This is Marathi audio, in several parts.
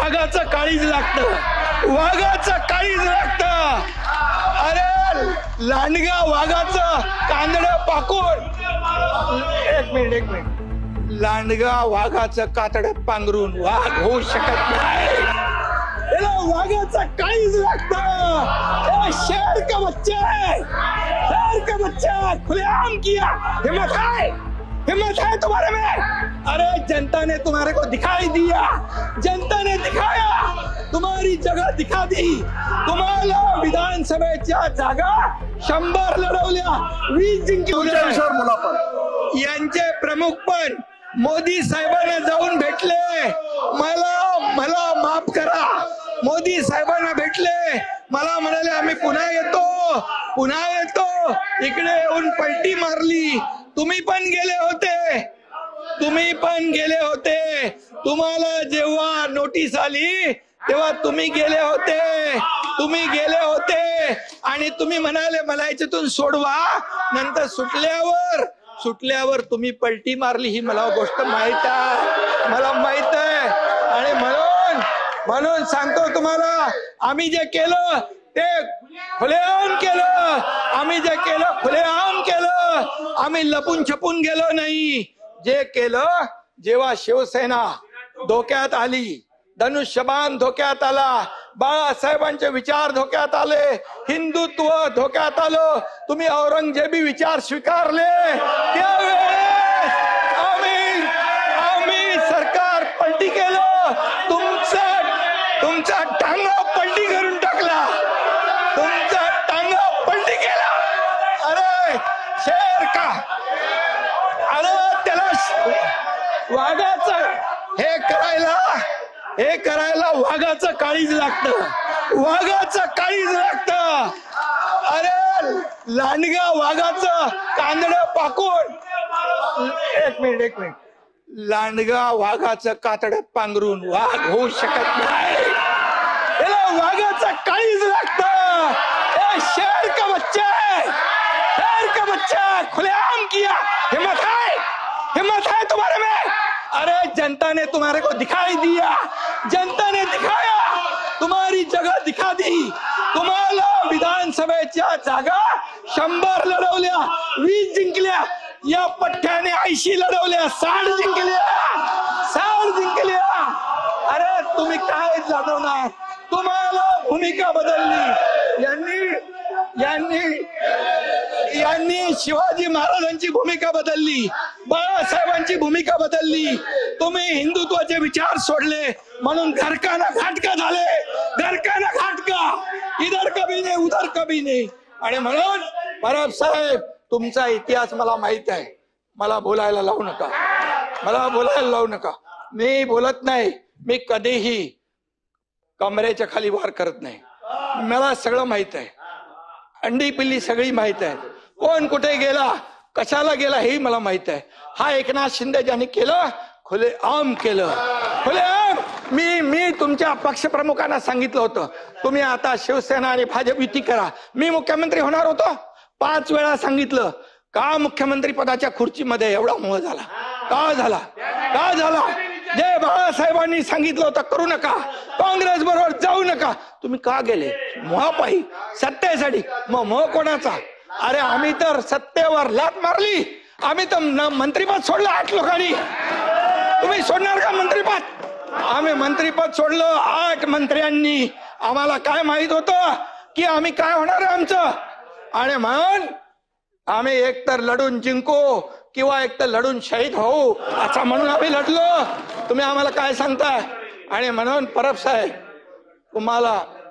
वाघाचं काळीज लागतं, वाघाचं काळीज लागतं. अरे लांडगा वाघाचं कांदड पाकून, एक मिनिट, लांडगा वाघाचं कातड पांघरून वाघ होऊ शकत नाही. त्याला वाघाचं काळीज लागतं. शेर का बच्चा है, शेर का बच्चा है, खुलेआम किया. हिम्मत है तुम्हारे में. अरे जनता ने तुम्हारे को दिखाई दिया, जनता ने दिखाया, तुम्हारी जगह दिखा दी. तुम्हाला विधानसभेच्या जागा 100 लढवल्या, 20 जिंकल्या. यांचे प्रमुख पण मोदी साहेबांना जाऊन भेटले. मला माफ करा, मोदी साहेबांना भेटले, मला म्हणाले आम्ही पुन्हा येतो. इकडे येऊन पलटी मारली. तुम्ही पण गेले होते, तुम्हाला जेव्हा नोटीस आली तेव्हा तुम्ही गेले होते आणि तुम्ही म्हणाले मला याच्यातून सोडवा. नंतर सुटल्यावर तुम्ही पलटी मारली. ही मला गोष्ट माहित आहे आणि म्हणून सांगतो तुम्हाला, आम्ही जे केलं ते खुलेआम केलं. आम्ही लपून छपून गेलो नाही. जे केलं, जेव्हा शिवसेना धोक्यात आली, धनुष्यबाण धोक्यात आला, बाळासाहेबांचे विचार धोक्यात आले, हिंदुत्व धोक्यात आलं, तुम्ही औरंगजेबी विचार स्वीकारले, त्यावेळेस आम्ही सरकार पलटी केलं. तुमचा टांगा पलटी करून टाकला. अरे शेर का, अरे त्याला वाघाचं हे करायला वाघाचं काळीज लागतं. अरे लांडगा वाघाचं कांदड पाकून, एक मिनिट, लांडगा वाघाचं कातड पांघरून वाघ होऊ शकत नाही. त्याला वाघाचं काळीज लागतं. शेर का बच्चा है, खुलेआम किया. हिम्मत है तुम्हारे में. अरे जनता ने तुम्हारे को दिखाई दिया, जनता ने दिखाया, तुम्हारी जगह दिखा दी. तुम्हाला विधानसभेच्या जागा 100 लढवल्या, 20 जिंकल्या. या पठ्ठ्याने 80 लढवल्या, 60 जिंकल्या. अरे तुम्ही काय लढवणार? तुम्हाला भूमिका बदलली. यांनी शिवाजी महाराजांची भूमिका बदलली, बाळासाहेबांची भूमिका बदलली. तुम्ही हिंदुत्वाचे विचार सोडले म्हणून घरकाना घाटका झाले. इधर कभी नाही, उधर कभी नाही. आणि म्हणून परब साहेब, तुमचा इतिहास मला माहित आहे. मला बोलायला लावू नका. मी बोलत नाही. मी कधीही कमरेच्या खाली वार करत नाही. मला सगळं माहित आहे. अंडी पिल्ली सगळी माहित आहे. कोण कुठे गेला, कशाला गेला हे मला माहित आहे. हा एकनाथ शिंदे ज्यांनी केलं, खुलेआम केलं. मी तुमच्या पक्षप्रमुखांना सांगितलं होतं, तुम्ही आता शिवसेना आणि भाजप युती करा. मी मुख्यमंत्री होणार होतो. 5 वेळा सांगितलं. का मुख्यमंत्री पदाच्या खुर्चीमध्ये एवढा मोह झाला? का झाला? जे बाळासाहेबांनी सांगितलं होतं करू नका, काँग्रेस बरोबर जाऊ नका, तुम्ही का गेले? मोहापायी, सत्तेसाठी. मग मोह कोणाचा? अरे आम्ही तर सत्तेवर लात मारली. आम्ही तर मंत्रीपद सोडलं 8 लोकांनी. तुम्ही सोडणार का मंत्रीपद? आम्ही मंत्रीपद सोडलं 8 मंत्र्यांनी. आम्हाला काय माहित होतं की आम्ही काय होणार आहे आमचं? आणि म्हणून आम्ही एकतर लढून जिंकू किंवा एकतर लढून शहीद होऊ, असं म्हणून आम्ही लढलो. तुम्ही आम्हाला काय सांगताय? आणि म्हणून परब साहेब,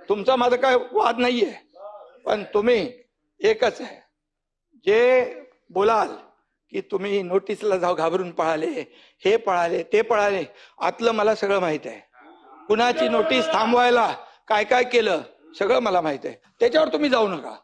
तुमचा माझा काय वाद नाहीये, पण तुम्ही एकच आहे, जे बोलाल की तुम्ही नोटीसला जाऊ घाबरून पळाले, हे पळाले, ते पळाले, आतलं मला सगळं माहित आहे. कुणाची नोटीस थांबवायला काय काय केलं सगळं मला माहित आहे. त्याच्यावर तुम्ही जाऊ नका.